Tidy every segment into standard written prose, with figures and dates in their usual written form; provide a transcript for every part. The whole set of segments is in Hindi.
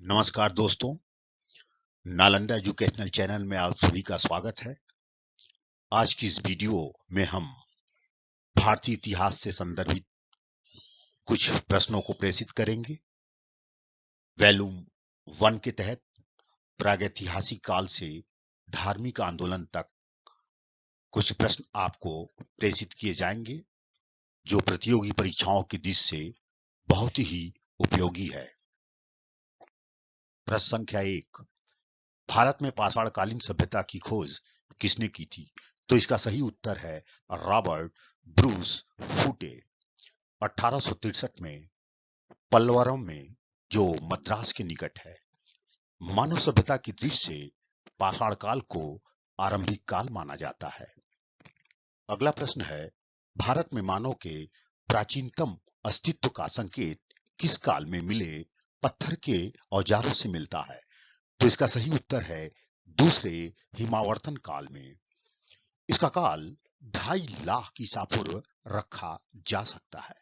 नमस्कार दोस्तों, नालंदा एजुकेशनल चैनल में आप सभी का स्वागत है। आज की इस वीडियो में हम भारतीय इतिहास से संदर्भित कुछ प्रश्नों को प्रेषित करेंगे। वॉल्यूम 1 के तहत प्रागैतिहासिक काल से धार्मिक आंदोलन तक कुछ प्रश्न आपको प्रेषित किए जाएंगे, जो प्रतियोगी परीक्षाओं की दृष्टि से बहुत ही उपयोगी है। प्रश्न संख्या 1, भारत में पाषाणकालीन सभ्यता की खोज किसने की थी? तो इसका सही उत्तर है रॉबर्ट ब्रूस फूटे। 1863 में पल्लवरम में, जो मद्रास के निकट है। मानव सभ्यता की दृष्टि से पाषाण काल को आरंभिक काल माना जाता है। अगला प्रश्न है, भारत में मानव के प्राचीनतम अस्तित्व का संकेत किस काल में मिले पत्थर के औजारों से मिलता है? तो इसका सही उत्तर है दूसरे हिमावर्तन काल में। इसका काल 2.5 लाख ईसा पूर्व रखा जा सकता है।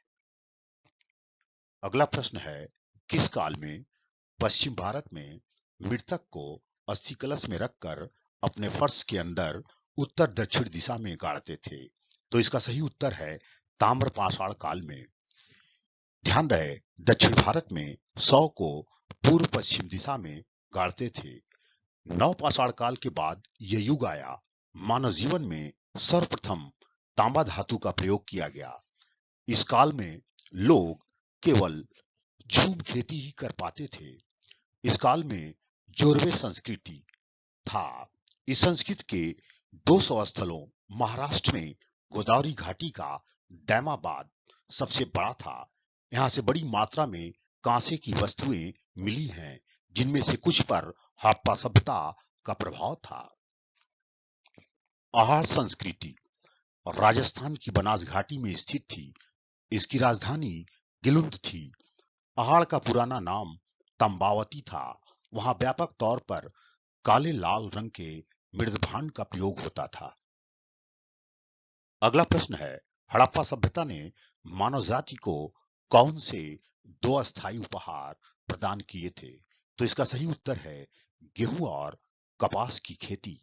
अगला प्रश्न है, किस काल में पश्चिम भारत में मृतक को अस्थि कलश में रखकर अपने फर्श के अंदर उत्तर दक्षिण दिशा में गाड़ते थे? तो इसका सही उत्तर है ताम्र पाषाण काल में। ध्यान रहे, दक्षिण भारत में शव को पूर्व पश्चिम दिशा में गाड़ते थे। नवपाषाण काल के बाद यह युग आया। मानव जीवन में सर्वप्रथम तांबा धातु का प्रयोग किया गया। इस काल में लोग केवल झूम खेती ही कर पाते थे। इस काल में जोरवे संस्कृति था। इस संस्कृति के 200 स्थलों महाराष्ट्र में गोदावरी घाटी का डैमाबाद सबसे बड़ा था। यहाँ से बड़ी मात्रा में कांसे की वस्तुएं मिली हैं, जिनमें से कुछ पर हड़प्पा सभ्यता का प्रभाव था। आहार संस्कृति राजस्थान की बनास घाटी में स्थित थी। इसकी राजधानी गिलुंद थी। आहार का पुराना नाम तंबावती था। वहां व्यापक तौर पर काले लाल रंग के मृदभांड का प्रयोग होता था। अगला प्रश्न है, हड़प्पा सभ्यता ने मानव जाति को कौन से 2 अस्थायी उपहार प्रदान किए थे? तो इसका सही उत्तर है गेहूं और कपास की खेती।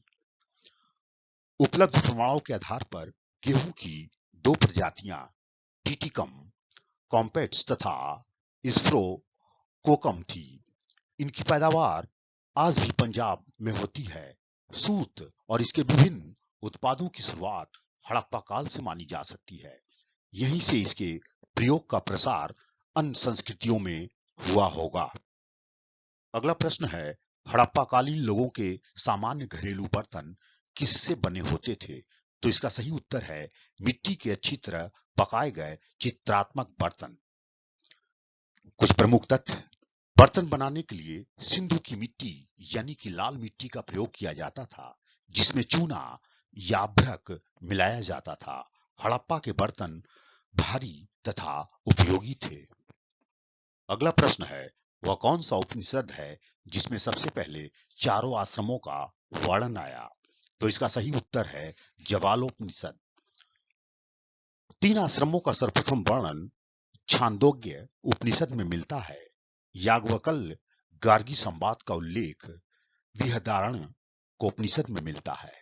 उपलब्ध प्रमाणों के आधार पर गेहूं की 2 प्रजातियां टीटिकम कॉम्पेट्स तथा इस्फ्रो कोकम थी। इनकी पैदावार आज भी पंजाब में होती है। सूत और इसके विभिन्न उत्पादों की शुरुआत हड़प्पा काल से मानी जा सकती है। यहीं से इसके प्रयोग का प्रसार अन्य संस्कृतियों में हुआ होगा। अगला प्रश्न है, हड़प्पा कालीन लोगों के सामान्य घरेलू बर्तन किससे बने होते थे? तो इसका सही उत्तर है मिट्टी के अच्छी तरह पकाए गए चित्रात्मक बर्तन। कुछ प्रमुख तथ्य, बर्तन बनाने के लिए सिंधु की मिट्टी यानी कि लाल मिट्टी का प्रयोग किया जाता था, जिसमें चूना या अभ्रक मिलाया जाता था। हड़प्पा के बर्तन भारी तथा उपयोगी थे। अगला प्रश्न है, वह कौन सा उपनिषद है जिसमें सबसे पहले चारों आश्रमों का वर्णन आया? तो इसका सही उत्तर है जवालोपनिषद। 3 आश्रमों का सर्वप्रथम वर्णन छांदोग्य उपनिषद में मिलता है। याज्ञवल्क्य गार्गी संवाद का उल्लेख बृहदारण्यक उपनिषद में मिलता है।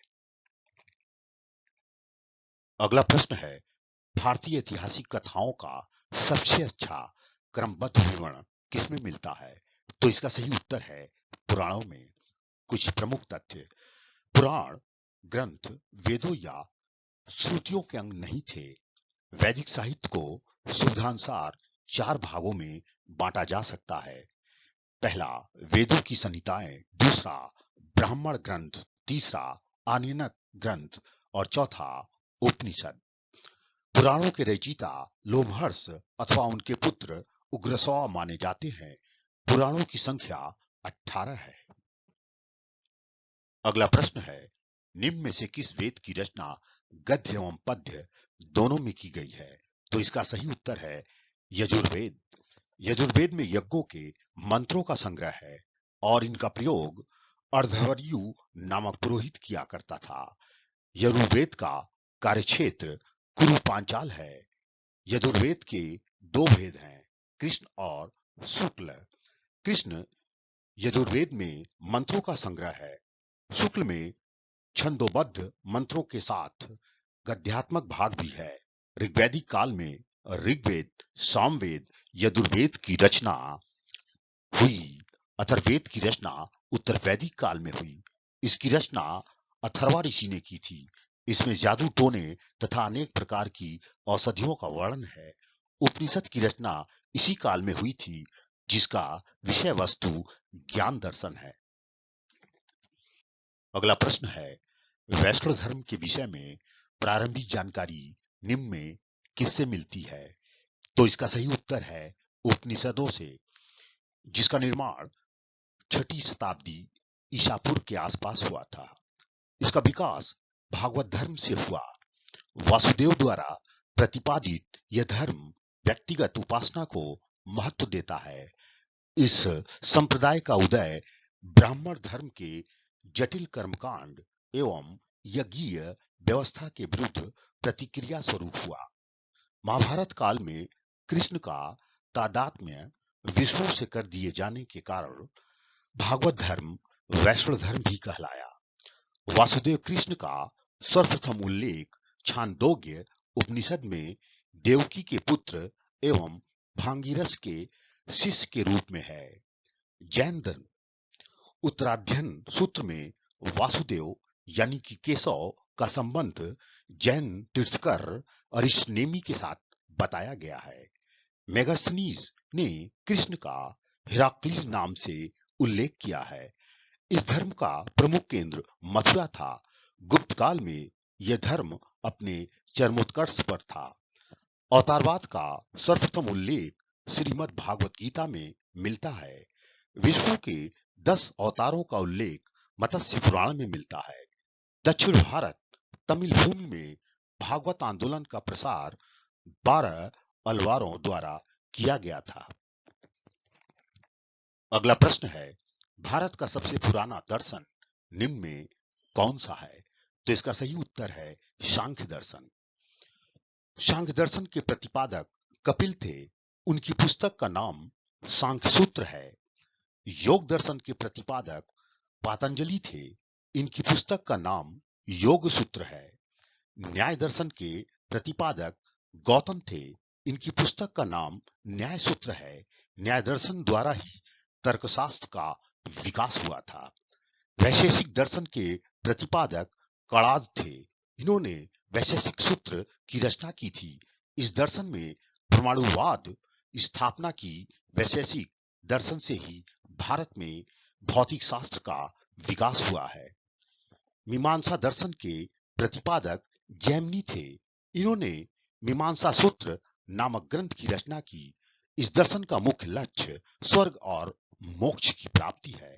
अगला प्रश्न है, भारतीय ऐतिहासिक कथाओं का सबसे अच्छा क्रमबद्ध विवरण किसमें मिलता है? तो इसका सही उत्तर है पुराणों में। कुछ प्रमुख तथ्य, पुराण ग्रंथ वेदों या श्रुतियों के अंग नहीं थे। वैदिक साहित्य को सुविधानुसार 4 भागों में बांटा जा सकता है। पहला वेदों की संहिताएं, दूसरा ब्राह्मण ग्रंथ, तीसरा आर्यनक ग्रंथ और चौथा उपनिषद। पुराणों के रचयिता लोमहर्ष अथवा उनके पुत्र उग्रश्रवा माने जाते हैं। पुराणों की संख्या 18 है। अगला प्रश्न है, निम्न में से किस वेद की रचना गद्य एवं पद्य दोनों में की गई है? तो इसका सही उत्तर है यजुर्वेद। यजुर्वेद में यज्ञों के मंत्रों का संग्रह है और इनका प्रयोग अर्धवर्यु नामक पुरोहित किया करता था। यजुर्वेद का कार्यक्षेत्र कुरु पांचाल है। यजुर्वेद के 2 भेद हैं, कृष्ण और शुक्ल। कृष्ण यजुर्वेद में मंत्रों का संग्रह है। शुक्ल में छंदोबद्ध मंत्रों के साथ गद्यात्मक भाग भी है। ऋग्वैदिक काल में ऋग्वेद, सामवेद, यजुर्वेद की रचना हुई। अथर्ववेद की रचना उत्तरवैदिक काल में हुई। इसकी रचना अथर्वा ऋषि ने की थी। इसमें जादू टोने तथा अनेक प्रकार की औषधियों का वर्णन है। उपनिषद की रचना इसी काल में हुई थी, जिसका विषय वस्तु ज्ञान दर्शन है। अगला प्रश्न है, वैष्णव धर्म के विषय में प्रारंभिक जानकारी निम्न में किससे मिलती है? तो इसका सही उत्तर है उपनिषदों से, जिसका निर्माण 6ठी शताब्दी ईसा पूर्व के आसपास हुआ था। इसका विकास भागवत धर्म से हुआ। वासुदेव द्वारा प्रतिपादित यह धर्म व्यक्तिगत उपासना को महत्व देता है। इस संप्रदाय का उदय ब्राह्मण धर्म के जटिल कर्मकांड एवं यज्ञीय व्यवस्था के विरुद्ध प्रतिक्रिया स्वरूप हुआ। महाभारत काल में कृष्ण का तादात्म्य विष्णु से कर दिए जाने के कारण भागवत धर्म वैष्णव धर्म भी कहलाया। वासुदेव कृष्ण का सर्वप्रथम उल्लेख छांदोग्य उपनिषद में देवकी के पुत्र एवं भांगीरस के शिष्य के रूप में है। जैन धर्म उत्तराध्ययन सूत्र में वासुदेव यानी कि केशव का संबंध जैन तीर्थकर अरिष्टनेमी के साथ बताया गया है। मेगास्थनीज ने कृष्ण का हिराक्लीज नाम से उल्लेख किया है। इस धर्म का प्रमुख केंद्र मथुरा था। गुप्त काल में यह धर्म अपने चरमोत्कर्ष पर था। अवतारवाद का सर्वप्रथम उल्लेख श्रीमद् भागवत गीता में मिलता है। विष्णु के 10 अवतारों का उल्लेख मत्स्य पुराण में मिलता है। दक्षिण भारत तमिल भूमि में भागवत आंदोलन का प्रसार 12 अलवारों द्वारा किया गया था। अगला प्रश्न है, भारत का सबसे पुराना दर्शन निम्न में कौन सा है? तो इसका सही उत्तर है सांख्य दर्शन। सांख्य दर्शन के प्रतिपादक कपिल थे। उनकी पुस्तक का नाम सांख्य सूत्र है। योग दर्शन के प्रतिपादक पातंजलि थे। इनकी पुस्तक का नाम योग सूत्र है। न्याय दर्शन के प्रतिपादक गौतम थे। इनकी पुस्तक का नाम न्याय सूत्र है। न्याय दर्शन द्वारा ही तर्कशास्त्र का विकास हुआ था। वैशेषिक दर्शन के प्रतिपादक कणाद थे। इन्होंने वैशेषिक सूत्र की रचना की थी। इस दर्शन में परमाणुवाद स्थापना की। वैशेषिक दर्शन से ही भारत में भौतिक शास्त्र का विकास हुआ है। मीमांसा दर्शन के प्रतिपादक जैमिनी थे। इन्होंने मीमांसा सूत्र नामक ग्रंथ की रचना की। इस दर्शन का मुख्य लक्ष्य स्वर्ग और मोक्ष की प्राप्ति है।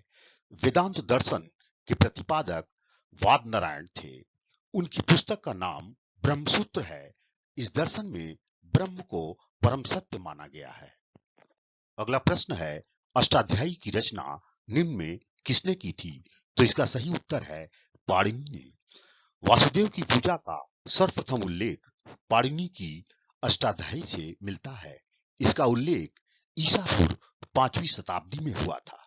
वेदांत दर्शन के प्रतिपादक वादनारायण थे। उनकी पुस्तक का नाम ब्रह्मसूत्र है। इस दर्शन में ब्रह्म को परम सत्य माना गया है। अगला प्रश्न है, अष्टाध्यायी की रचना निम्न में किसने की थी? तो इसका सही उत्तर है पाणिनि ने। वासुदेव की पूजा का सर्वप्रथम उल्लेख पाणिनि की अष्टाध्यायी से मिलता है। इसका उल्लेख ईसा पूर्व 5वीं शताब्दी में हुआ था।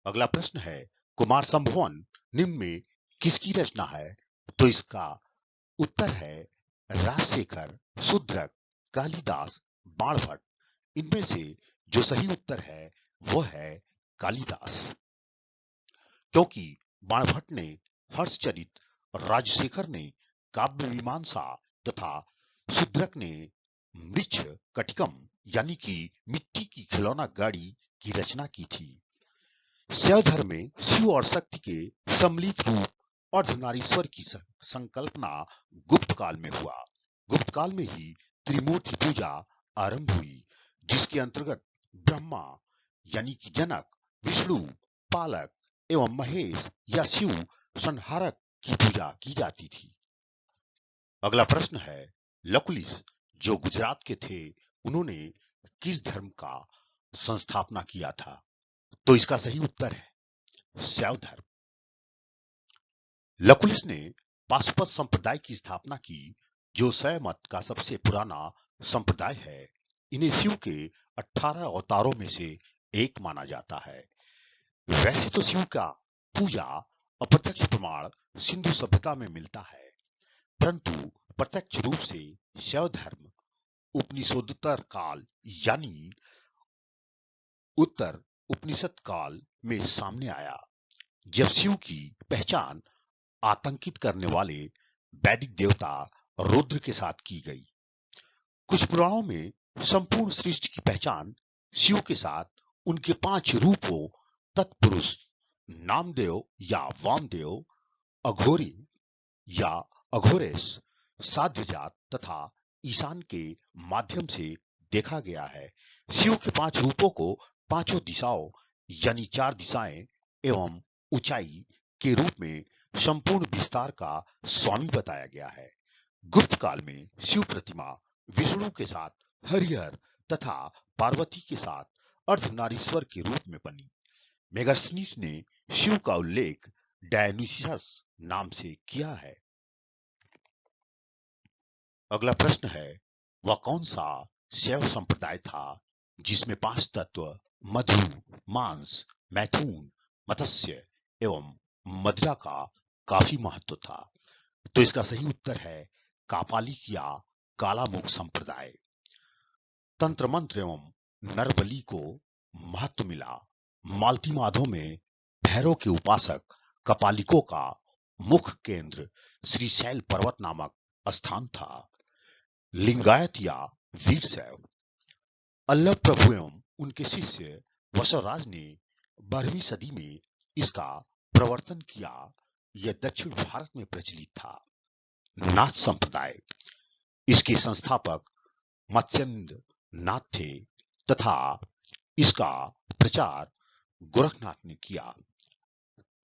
अगला प्रश्न है, कुमार संभवन निम्न में किसकी रचना है? तो इसका उत्तर है राजशेखर, शूद्रक, कालिदास, बाणभट्ट। इनमें से जो सही उत्तर है वह है कालिदास, क्योंकि बाणभट्ट ने हर्षचरित और राजशेखर ने काव्य मीमांसा तथा शूद्रक ने मृच्छ कटिकम यानी कि मिट्टी की खिलौना गाड़ी की रचना की थी। शैव धर्म में शिव और शक्ति के सम्मिलित रूप अर्धनारीश्वर की संकल्पना गुप्त काल में हुआ। गुप्त काल में ही त्रिमूर्ति पूजा आरंभ हुई, जिसके अंतर्गत ब्रह्मा यानी कि जनक, विष्णु पालक एवं महेश या शिव संहारक की पूजा की जाती थी। अगला प्रश्न है, लकुलिस जो गुजरात के थे, उन्होंने किस धर्म का संस्थापना किया था? तो इसका सही उत्तर है शैव धर्म। लकुलिस ने पाशुपत संप्रदाय की स्थापना की, जो शैव मत का सबसे पुराना संप्रदाय है। इन्हें शिव के 18 अवतारों में से एक माना जाता है। वैसे तो शिव का पूजा अप्रत्यक्ष प्रमाण सिंधु सभ्यता में मिलता है, परंतु प्रत्यक्ष रूप से शैव धर्म उपनिषदोत्तर काल यानी उत्तर उपनिषद काल में सामने आया, जब शिव की पहचान आतंकित करने वाले वैदिक देवता रुद्र के साथ की गई। कुछ पुराणों में संपूर्ण सृष्टि की पहचान शिव के साथ उनके 5 रूपों तत्पुरुष, नामदेव या वामदेव, अघोरी या अघोरेश, साध्यजात तथा ईशान के माध्यम से देखा गया है। शिव के 5 रूपों को पांचों दिशाओं यानी 4 दिशाएं एवं ऊंचाई के रूप में संपूर्ण विस्तार का स्वामी बताया गया है। गुप्त काल में शिव प्रतिमा विष्णु के साथ हरिहर तथा पार्वती के साथ अर्धनारीश्वर के रूप में बनी। मेगास्थनीज ने शिव का उल्लेख डायनुसियस नाम से किया है। अगला प्रश्न है, वह कौन सा शैव संप्रदाय था जिसमें 5 तत्व मधु, मांस, मैथुन, मत्स्य एवं मदिरा का काफी महत्व था? तो इसका सही उत्तर है कापालिक या कालामुख संप्रदाय। तंत्र मंत्र एवं नरबली को महत्व मिला। मालती माधव में भैरव के उपासक कपालिकों का मुख्य केंद्र श्रीशैल पर्वत नामक स्थान था। लिंगायत या वीरशैव, अल्लभ प्रभु एवं उनके शिष्य वसवराज ने 12वीं सदी में इसका प्रवर्तन किया। यह दक्षिण भारत में प्रचलित था। नाथ संप्रदाय, इसके संस्थापक मत्स्येंद्र नाथ थे तथा इसका प्रचार गोरखनाथ ने किया।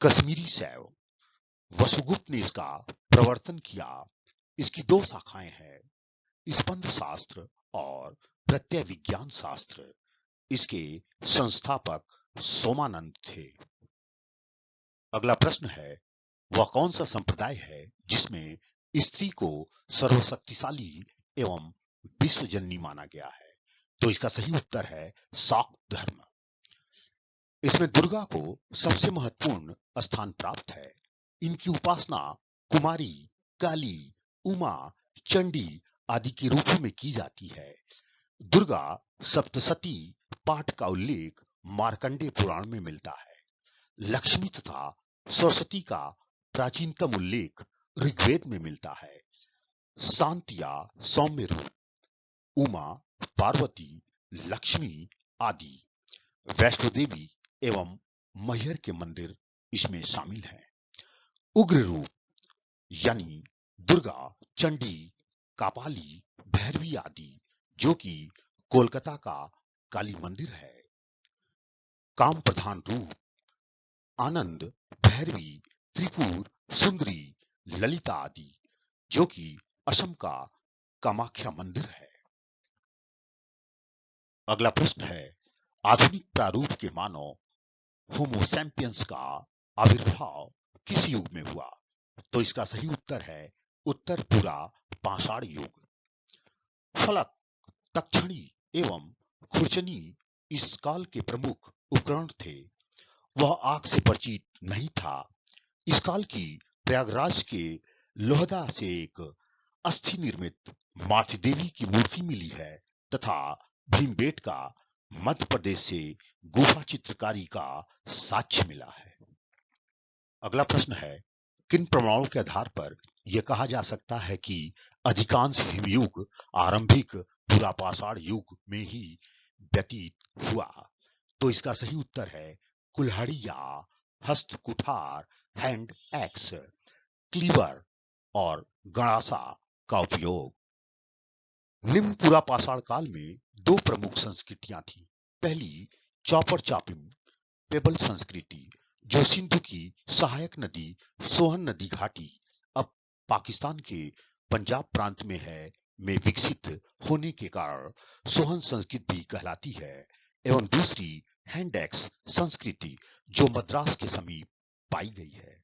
कश्मीरी शैव, वसुगुप्त ने इसका प्रवर्तन किया। इसकी 2 शाखाएं हैं, स्पंद शास्त्र और प्रत्यय विज्ञान शास्त्र। इसके संस्थापक सोमानंद थे। अगला प्रश्न है, वह कौन सा संप्रदाय है जिसमें स्त्री को सर्वशक्तिशाली एवं विश्वजननी माना गया है? तो इसका सही उत्तर है शाक्त धर्म। इसमें दुर्गा को सबसे महत्वपूर्ण स्थान प्राप्त है। इनकी उपासना कुमारी, काली, उमा, चंडी आदि के रूपों में की जाती है। दुर्गा सप्तशती पाठ का उल्लेख मार्कंडेय पुराण में मिलता है। लक्ष्मी तथा सरस्वती का प्राचीनतम उल्लेख ऋग्वेद में मिलता है। शांत या सौम्य रूप उमा, पार्वती, लक्ष्मी आदि, वैष्णो देवी एवं मैहर के मंदिर इसमें शामिल हैं। उग्र रूप यानी दुर्गा, चंडी, कापाली, भैरवी आदि, जो कि कोलकाता का काली मंदिर है। काम प्रधान रूप आनंद, भैरवी, त्रिपुर सुंदरी, ललिता आदि, जो कि असम का कामाख्या मंदिर है। अगला प्रश्न है, आधुनिक प्रारूप के मानव होमो सैपियंस का आविर्भाव किस युग में हुआ? तो इसका सही उत्तर है उत्तर पूरा पाषाण युग। फलक, तक्षणी एवं खुरचनी इस काल के प्रमुख उपकरण थे। वह आग से परिचित नहीं था। इस काल की प्रयागराज के लोहदा से एक अस्थि निर्मित मार्च देवी की मूर्ति मिली है तथा भीमबेटका मध्य प्रदेश से गुफा चित्रकारी का साक्ष्य मिला है। अगला प्रश्न है, किन प्रमाणों के आधार पर यह कहा जा सकता है कि अधिकांश हिमयुग आरंभिक पुरापाषाण युग में ही व्यतीत हुआ? तो इसका सही उत्तर है कुल्हाड़ी या हस्त कुठार, हैंड एक्स, क्लीवर और गणासा का उपयोग। निम्न पुरापाषाण काल में 2 प्रमुख संस्कृतियां थी। पहली चौपर चापिंग पेबल संस्कृति, जो सिंधु की सहायक नदी सोहन नदी घाटी अब पाकिस्तान के पंजाब प्रांत में है में विकसित होने के कारण सोहन संस्कृति भी कहलाती है। एवं दूसरी हैंडेक्स संस्कृति, जो मद्रास के समीप पाई गई है।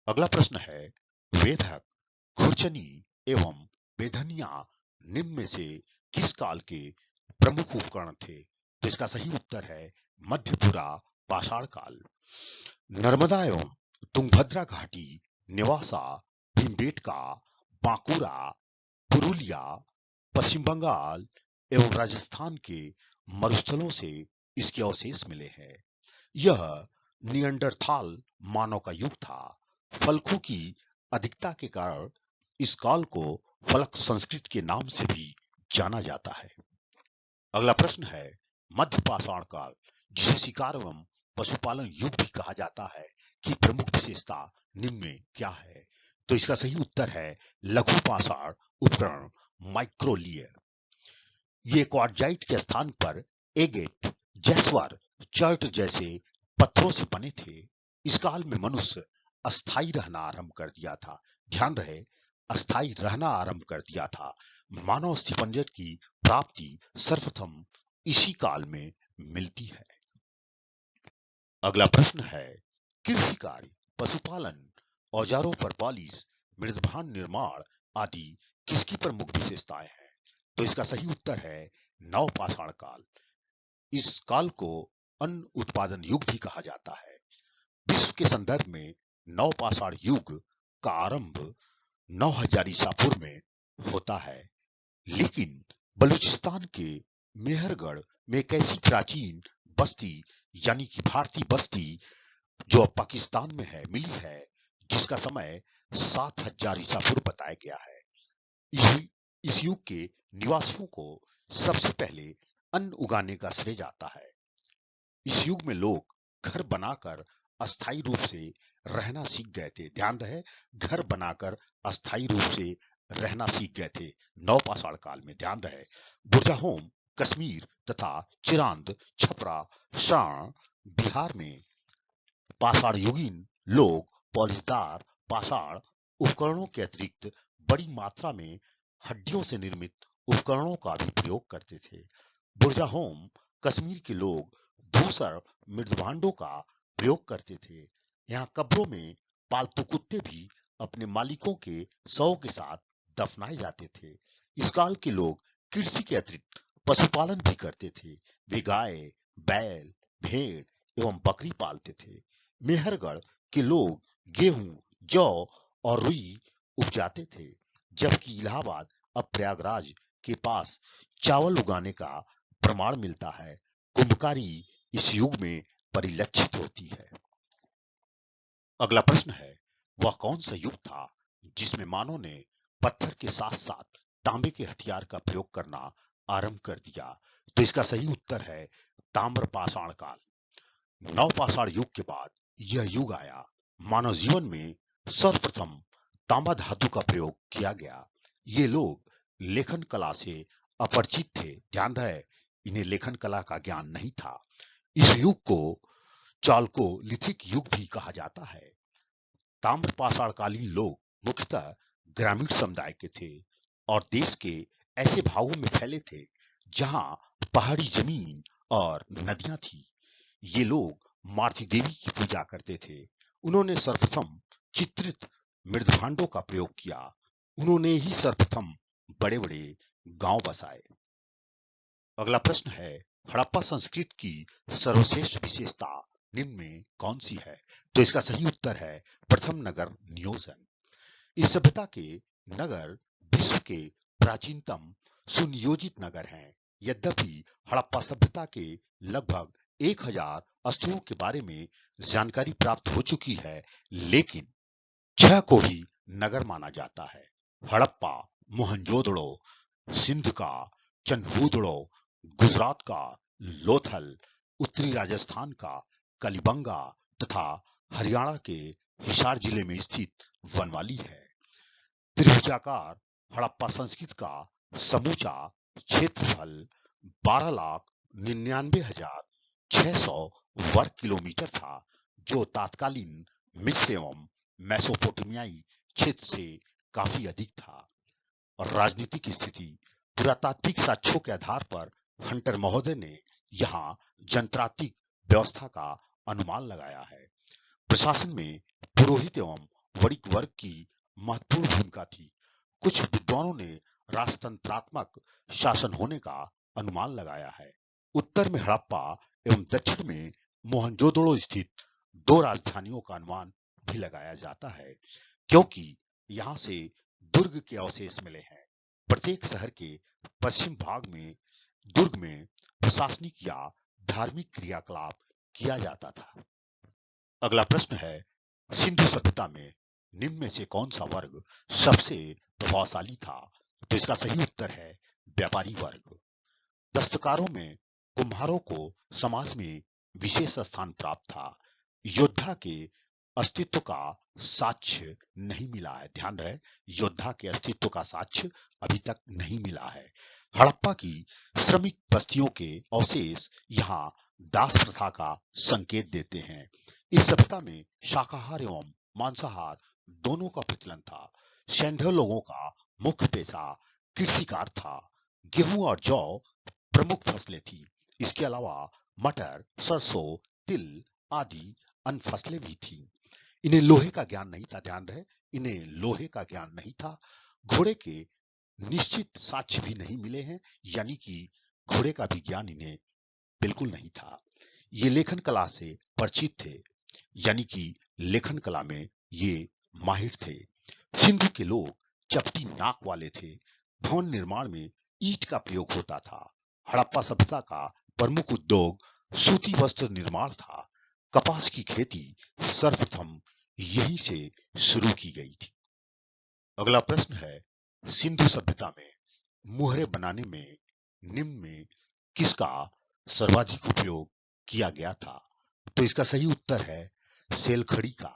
अगला प्रश्न है, वेधक, खुरचनी एवं बेधनिया निम्न में से किस काल के प्रमुख उपकरण थे? तो इसका सही उत्तर है मध्यपुरा पाषाण काल। नर्मदा एवं तुंगभद्रा घाटी, नेवासा, भीमबेटका, बांकुरा, पुरुलिया, पश्चिम बंगाल एवं राजस्थान के मरुस्थलों से इसके अवशेष मिले हैं। यह नियंडरथाल मानव का युग था। फलकों की अधिकता के कारण इस काल को फलक संस्कृत के नाम से भी जाना जाता है। अगला प्रश्न है मध्य पाषाण काल, जिसे शिकार एवं पशुपालन युग भी कहा जाता है, की प्रमुख विशेषता निम्न में क्या है? तो इसका सही उत्तर है लघु पाषाण उपकरण माइक्रोलिय। ये क्वार्टजाइट के स्थान पर एगेट, जैस्वर, चर्ट जैसे पत्थरों से बने थे। इस काल में मनुष्य अस्थायी रहना आरंभ कर दिया था। ध्यान रहे, अस्थायी रहना आरंभ कर दिया था। मानव अस्थिपंजर की प्राप्ति सर्वप्रथम इसी काल में मिलती है। अगला प्रश्न है कृषि कार्य, पशुपालन, औजारों पर पॉलिश, मृदभांड निर्माण आदि किसकी प्रमुख विशेषताएं हैं? तो इसका सही उत्तर है नवपाषाण काल। इस काल को अन्न उत्पादन युग भी कहा जाता है। विश्व के संदर्भ में नवपाषाण युग का आरंभ 9000 ईसा पूर्व में होता है, लेकिन बलूचिस्तान के मेहरगढ़ में एक ऐसी प्राचीन बस्ती यानी कि भारतीय बस्ती जो अब पाकिस्तान में है मिली है, जिसका समय 7000 ईसा पूर्व बताया गया है। इस युग के निवासियों को सबसे पहले अन्न उगाने का श्रेय जाता है। इस युग में लोग घर बनाकर अस्थायी रूप से रहना सीख गए थे। ध्यान रहे, घर बनाकर अस्थायी रूप से रहना सीख गए थे नवपाषाण काल में। ध्यान रहे, बुरजाहोम कश्मीर तथा चिरांद, छपरा, शाण बिहार में पाषाण युगीन लोग पॉलिशदार पाषाण उपकरणों के अतिरिक्त बड़ी मात्रा में हड्डियों से निर्मित उपकरणों का भी प्रयोग करते थे। बुरजाहोम कश्मीर के लोग धूसर मृदभांडों का प्रयोग करते थे। यहाँ कब्रों में पालतू कुत्ते भी अपने मालिकों के शव के साथ दफनाए जाते थे। इस काल के लोग कृषि के अतिरिक्त पशुपालन भी करते थे। वे गाय, बैल, भेड़ एवं बकरी पालते थे। मेहरगढ़ के लोग गेहूं, जौ और रुई उपजाते थे, जबकि इलाहाबाद अब प्रयागराज के पास चावल उगाने का प्रमाण मिलता है। कुंभकारी इस युग में परिलक्षित होती है। अगला प्रश्न है वह कौन सा युग था जिसमें मानव ने पत्थर के साथ साथ तांबे के हथियार का प्रयोग करना आरंभ कर दिया? तो इसका सही उत्तर है ताम्रपाषाण काल। नवपाषाण युग के बाद यह युग आया। मानव जीवन में सर्वप्रथम तांबा धातु का प्रयोग किया गया। ये लोग लेखन कला से अपरिचित थे। ध्यान रहे, इन्हें लेखन कला का ज्ञान नहीं था। इस युग को चालकोलिथिक युग भी कहा जाता है। ताम्रपाषाण कालीन लोग मुख्यतः ग्रामीण समुदाय के थे और देश के ऐसे भागों में फैले थे जहां पहाड़ी जमीन और नदियां थी। ये लोग मारुति देवी की पूजा करते थे। उन्होंने सर्वप्रथम चित्रित मृदभांडों का प्रयोग किया। उन्होंने ही सर्वप्रथम बड़े बड़े गांव बसाए। अगला प्रश्न है हड़प्पा संस्कृति की सर्वश्रेष्ठ विशेषता निम्न में कौन सी है? तो इसका सही उत्तर है प्रथम नगर नियोजन। इस सभ्यता के नगर विश्व के प्राचीनतम सुनियोजित नगर हैं। यद्यपि हड़प्पा सभ्यता के लगभग 1000 स्थलों के बारे में जानकारी प्राप्त हो चुकी है, लेकिन 6 को ही नगर माना जाता है। हड़प्पा, मोहनजोदड़ो, सिंध का चन्हूदड़ो, गुजरात का लोथल, उत्तरी राजस्थान का कलिबंगा तथा हरियाणा के हिसार जिले में स्थित वनवाली है। त्रिभुजाकार हड़प्पा संस्कृति का समूचा क्षेत्रफल 12,99,600 वर्ग किलोमीटर था, जो तत्कालीन मिस्र एवं मेसोपोटामियाई क्षेत्र से काफी अधिक था। और राजनीतिक स्थिति, पुरातात्विक साक्ष्यों के आधार पर हंटर महोदय ने यहाँ जनतांत्रिक व्यवस्था का अनुमान लगाया है। प्रशासन में पुरोहित एवं वणिक वर्ग की महत्वपूर्ण भूमिका थी। कुछ विद्वानों ने राजतंत्रात्मक शासन होने का अनुमान लगाया है। उत्तर में हड़प्पा एवं दक्षिण में मोहनजोदड़ो स्थित दो राजधानियों का अनुमान भी लगाया जाता है, क्योंकि यहां से दुर्ग के अवशेष मिले हैं। प्रत्येक शहर के पश्चिम भाग में दुर्ग में प्रशासनिक या धार्मिक क्रियाकलाप किया जाता था। अगला प्रश्न है, सिंधु सभ्यता में निम्न में से कौन सा वर्ग सबसे प्रभावशाली था? तो इसका सही उत्तर है व्यापारी वर्ग। दस्तकारों में कुम्हारों को समाज में विशेष स्थान प्राप्त था। योद्धा के अस्तित्व का साक्ष्य नहीं मिला है। ध्यान रहे, योद्धा के अस्तित्व का साक्ष्य अभी तक नहीं मिला है। हड़प्पा की श्रमिक बस्तियों के अवशेष यहाँ दास प्रथा का संकेत देते हैं। इस सभ्यता में शाकाहार एवं मांसाहार दोनों का प्रचलन था। सैंधव लोगों का मुख्य पेशा कृषिकार था। गेहूं और जौ प्रमुख फसलें थी। इसके अलावा मटर, सरसों, तिल आदि अन्य फसलें भी थी। इन्हें लोहे का ज्ञान नहीं था। ध्यान रहे, इन्हें लोहे का ज्ञान नहीं था। घोड़े के निश्चित साक्ष्य भी नहीं मिले हैं, यानी कि घोड़े का भी ज्ञान इन्हें बिल्कुल नहीं था। ये लेखन कला से परिचित थे, यानी कि लेखन कला में ये माहिर थे। सिंधु के लोग चपटी नाक वाले थे। भवन निर्माण में ईंट का प्रयोग होता था। हड़प्पा सभ्यता का प्रमुख उद्योग सूती वस्त्र निर्माण था। कपास की खेती सर्वप्रथम यहीं से शुरू की गई थी। अगला प्रश्न है, सिंधु सभ्यता में मुहरे बनाने में निम्न में किसका सर्वाधिक उपयोग किया गया था? तो इसका सही उत्तर है सेलखड़ी का।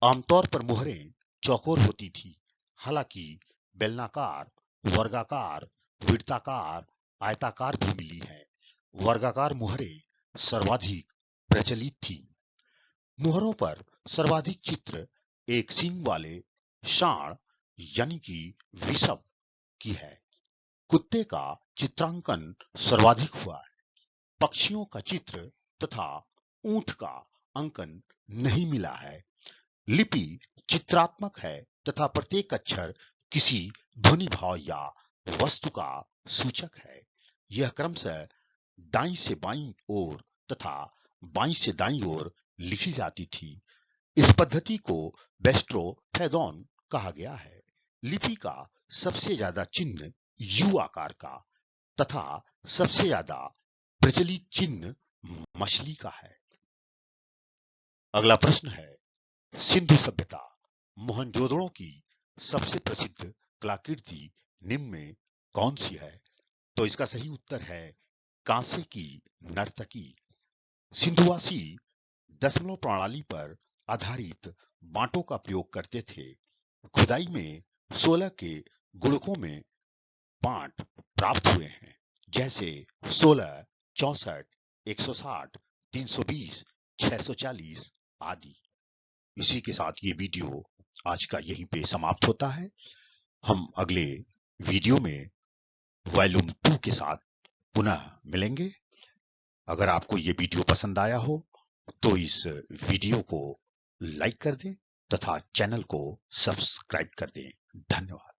आमतौर पर मुहरें चौकोर होती थी, हालांकि बेलनाकार, वर्गाकार, वृत्ताकार, आयताकार भी मिली है। वर्गाकार मुहरें सर्वाधिक प्रचलित थी। मुहरों पर सर्वाधिक चित्र एक सींग वाले सांड यानी कि वृषभ की है। कुत्ते का चित्रांकन सर्वाधिक हुआ है। पक्षियों का चित्र तथा ऊंट का अंकन नहीं मिला है। लिपि चित्रात्मक है तथा प्रत्येक अक्षर किसी ध्वनि भाव या वस्तु का सूचक है। यह क्रमशः दाईं से बाईं ओर तथा बाईं से दाईं ओर लिखी जाती थी। इस पद्धति को बेस्ट्रोफेदोन कहा गया है। लिपि का सबसे ज्यादा चिन्ह यू आकार का तथा सबसे ज्यादा प्रचलित चिन्ह मछली का है। अगला प्रश्न है, सिंधु सभ्यता मोहनजोदड़ो की सबसे प्रसिद्ध कलाकृति निम्न में कौन सी है? तो इसका सही उत्तर है कांसे की नर्तकी। सिंधुवासी दशमलव प्रणाली पर आधारित बांटों का प्रयोग करते थे। खुदाई में 16 के गुणकों में बांट प्राप्त हुए हैं, जैसे 16, 64, 160, 320, 640 आदि। इसी के साथ ये वीडियो आज का यहीं पे समाप्त होता है। हम अगले वीडियो में वॉल्यूम 2 के साथ पुनः मिलेंगे। अगर आपको ये वीडियो पसंद आया हो तो इस वीडियो को लाइक कर दें तथा चैनल को सब्सक्राइब कर दें। धन्यवाद।